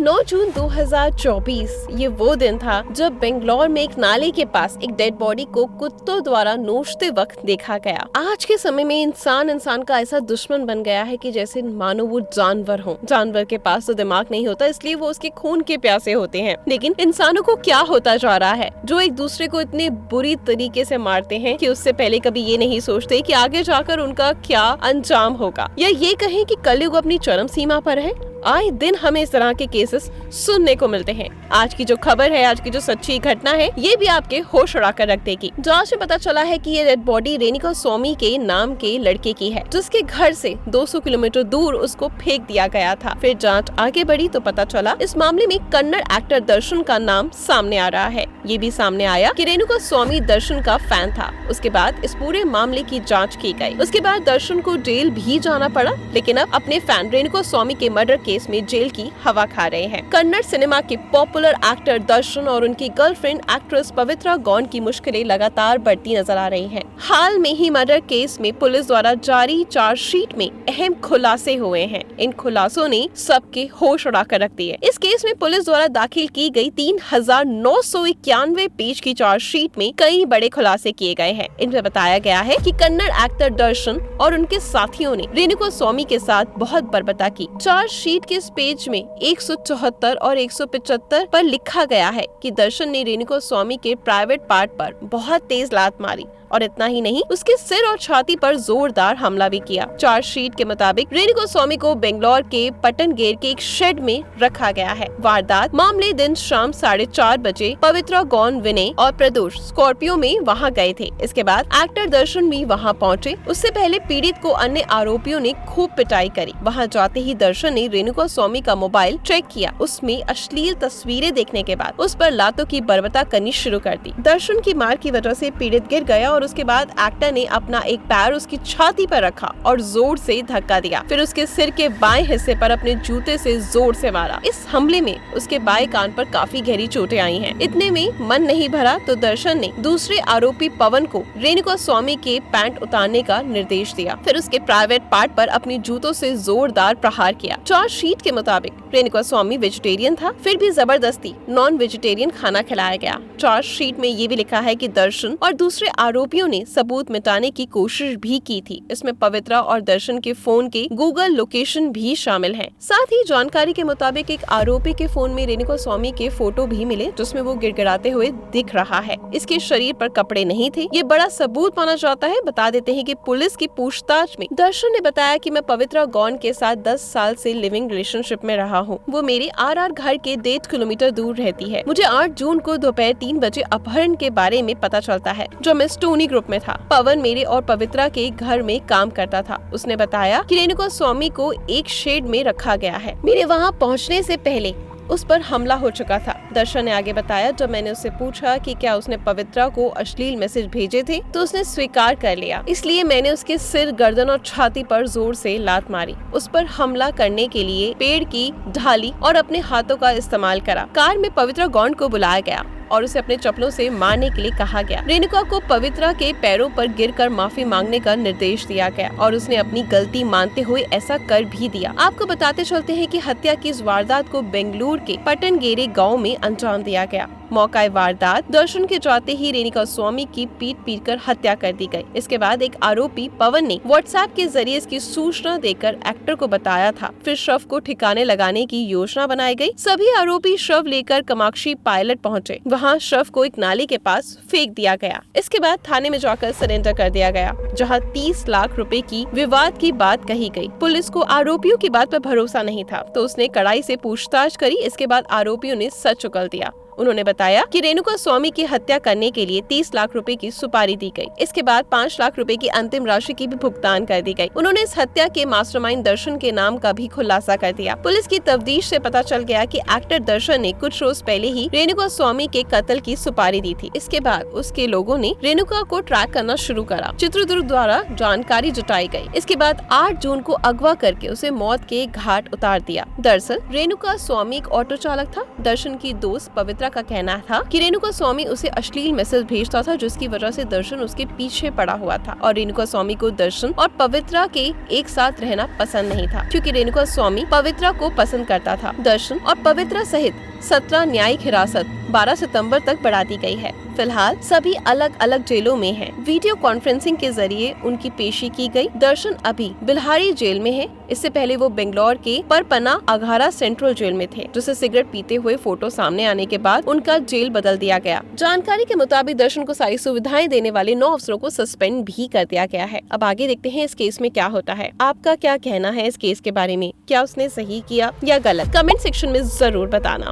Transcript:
9 जून 2024 ये वो दिन था जब बेंगलोर में एक नाले के पास एक डेड बॉडी को कुत्तों द्वारा नोचते वक्त देखा गया। आज के समय में इंसान का ऐसा दुश्मन बन गया है कि जैसे मानो वो जानवर हो। जानवर के पास तो दिमाग नहीं होता, इसलिए वो उसके खून के प्यासे होते हैं। लेकिन इंसानों को क्या होता जा रहा है, जो एक दूसरे को इतने बुरी तरीके से मारते हैं कि उससे पहले कभी ये नहीं सोचते कि आगे जाकर उनका क्या अंजाम होगा, या ये कहें कि कलयुग अपनी चरम सीमा पर है। आए दिन हमें इस तरह के केसेस सुनने को मिलते हैं। आज की जो खबर है, आज की जो सच्ची घटना है, ये भी आपके होश उड़ा कर रख देगी। जांच में पता चला है कि ये डेड बॉडी रेणुका स्वामी के नाम के लड़के की है, जिसके घर से 200 किलोमीटर दूर उसको फेंक दिया गया था। फिर जांच आगे बढ़ी तो पता चला इस मामले में कन्नड़ एक्टर दर्शन का नाम सामने आ रहा है। ये भी सामने आया कि रेणुका स्वामी दर्शन का फैन था। उसके बाद इस पूरे मामले की जाँच की गयी। उसके बाद दर्शन को जेल भी जाना पड़ा, लेकिन अब अपने फैन रेणुका स्वामी के मर्डर केस में जेल की हवा खा रहे हैं। कन्नड़ सिनेमा के पॉपुलर एक्टर दर्शन और उनकी गर्लफ्रेंड एक्ट्रेस पवित्रा गौंड की मुश्किलें लगातार बढ़ती नजर आ रही हैं। हाल में ही मर्डर केस में पुलिस द्वारा जारी चार्जशीट में अहम खुलासे हुए हैं। इन खुलासों ने सबके होश उड़ा कर रख दिए। इस केस में पुलिस द्वारा दाखिल की गई 3991 पेज की चार्जशीट में कई बड़े खुलासे किए गए हैं। इनमें बताया गया है कि कन्नड़ एक्टर दर्शन और उनके साथियों ने रेणुका स्वामी के साथ बहुत बर्बरता की। चार्जशीट के इस पेज में 174 और 175 पर लिखा गया है कि दर्शन ने रेणुका स्वामी के प्राइवेट पार्ट पर बहुत तेज लात मारी, और इतना ही नहीं, उसके सिर और छाती पर जोरदार हमला भी किया। चार्जशीट के मुताबिक रेणुका स्वामी को बेंगलोर के पटनगेर के एक शेड में रखा गया है। वारदात मामले दिन शाम 4:30 बजे पवित्रा गौंड, विनय और प्रदोष स्कॉर्पियो में वहां गए थे। इसके बाद एक्टर दर्शन भी वहां पहुंचे। उससे पहले पीड़ित को अन्य आरोपियों ने खूब पिटाई करी। वहां जाते ही दर्शन ने रेणुका स्वामी का मोबाइल चेक किया। उसमें अश्लील तस्वीरें देखने के बाद उस पर लातों की बर्बरता करनी शुरू कर दी। दर्शन की मार की वजह से पीड़ित गिर गया और उसके बाद एक्टर ने अपना एक पैर उसकी छाती पर रखा और जोर से धक्का दिया। फिर उसके सिर के बाएं हिस्से पर अपने जूते से जोर से मारा। इस हमले में उसके बाएं कान पर काफी गहरी चोटें आई हैं। इतने में मन नहीं भरा तो दर्शन ने दूसरे आरोपी पवन को रेणुका स्वामी के पैंट उतारने का निर्देश दिया। फिर उसके प्राइवेट पार्ट पर अपनी जूतों से जोरदार प्रहार किया। चार्जशीट के मुताबिक रेणुका स्वामी वेजिटेरियन था, फिर भी जबरदस्ती नॉन वेजिटेरियन खाना खिलाया गया। चार्जशीट में ये भी लिखा है कि दर्शन और दूसरे आरोपियों ने सबूत मिटाने की कोशिश भी की थी। इसमें पवित्रा और दर्शन के फोन के गूगल लोकेशन भी शामिल है। साथ ही जानकारी के मुताबिक एक आरोपी के फोन में रेणुका स्वामी के फोटो भी मिले, जिसमें वो गिड़गिड़ाते हुए दिख रहा है। इसके शरीर पर कपड़े नहीं थे। ये बड़ा सबूत माना जाता है। बता देते हैं कि पुलिस की पूछताछ में दर्शन ने बताया कि मैं पवित्रा गौंड के साथ 10 साल से लिविंग रिलेशनशिप में रहा हूँ। वो मेरे आर घर के 1.5 किलोमीटर दूर रहती है। मुझे 8 जून को दोपहर 3 बजे अपहरण के बारे में पता चलता है, जो मैं स्टोनी ग्रुप में था। पवन मेरे और पवित्रा के घर में काम करता था। उसने बताया कि रेणुका स्वामी को एक शेड में रखा गया है। मेरे वहाँ पहुँचने से पहले उस पर हमला हो चुका था। दर्शन ने आगे बताया, जब मैंने उससे पूछा कि क्या उसने पवित्रा को अश्लील मैसेज भेजे थे, तो उसने स्वीकार कर लिया। इसलिए मैंने उसके सिर, गर्दन और छाती पर जोर से लात मारी। उस पर हमला करने के लिए पेड़ की ढाली और अपने हाथों का इस्तेमाल करा। कार में पवित्रा गौंड को बुलाया गया और उसे अपने चप्पलों से मारने के लिए कहा गया। रेणुका को पवित्रा के पैरों पर गिरकर माफी मांगने का निर्देश दिया गया और उसने अपनी गलती मानते हुए ऐसा कर भी दिया। आपको बताते चलते हैं कि हत्या की इस वारदात को बेंगलुरु के पटनगेरे गांव में अंजाम दिया गया। मौका वारदात दर्शन के जाते ही रेणुका स्वामी की पीट कर हत्या कर दी गई। इसके बाद एक आरोपी पवन ने व्हाट्सएप के जरिए इसकी सूचना देकर एक्टर को बताया था। फिर शव को ठिकाने लगाने की योजना बनाई गई। सभी आरोपी शव लेकर कामाक्षी पायलट पहुंचे। वहां शव को एक नाली के पास फेंक दिया गया। इसके बाद थाने में जाकर सरेंडर कर दिया गया, जहां 30 लाख रुपए की विवाद की बात कही गई। पुलिस को आरोपियों की बात पर भरोसा नहीं था, तो उसने कड़ाई से पूछताछ करी। इसके बाद आरोपियों ने सच उगल दिया। उन्होंने बताया कि रेणुका स्वामी की हत्या करने के लिए 30 लाख रुपए की सुपारी दी गई। इसके बाद 5 लाख रुपए की अंतिम राशि की भी भुगतान कर दी गई। उन्होंने इस हत्या के मास्टरमाइंड दर्शन के नाम का भी खुलासा कर दिया। पुलिस की तफ्तीश से पता चल गया कि एक्टर दर्शन ने कुछ रोज पहले ही रेणुका स्वामी के कत्ल की सुपारी दी थी। इसके बाद उसके लोगों ने रेणुका को ट्रैक करना शुरू करा। चित्रदुर्ग द्वारा जानकारी जुटाई गई। इसके बाद 8 जून को अगवा करके उसे मौत के घाट उतार दिया। दरअसल रेणुका स्वामी एक ऑटो चालक था। दर्शन की दोस्त पवित्रा का कहना था कि रेणुका स्वामी उसे अश्लील मैसेज भेजता था, जिसकी वजह से दर्शन उसके पीछे पड़ा हुआ था और रेणुका स्वामी को दर्शन और पवित्रा के एक साथ रहना पसंद नहीं था, क्योंकि रेणुका स्वामी पवित्रा को पसंद करता था। दर्शन और पवित्रा सहित 17 न्यायिक हिरासत 12 सितंबर तक बढ़ा दी गई है। फिलहाल सभी अलग अलग जेलों में हैं। वीडियो कॉन्फ्रेंसिंग के जरिए उनकी पेशी की गई। दर्शन अभी बिल्हारी जेल में है। इससे पहले वो बेंगलोर के परपना अघारा सेंट्रल जेल में थे, जिसे सिगरेट पीते हुए फोटो सामने आने के बाद उनका जेल बदल दिया गया। जानकारी के मुताबिक दर्शन को सारी सुविधाएं देने वाले 9 अफसरों को सस्पेंड भी कर दिया गया है। अब आगे देखते हैं इस केस में क्या होता है। आपका क्या कहना है इस केस के बारे में? क्या उसने सही किया या गलत? कमेंट सेक्शन में जरूर बताना।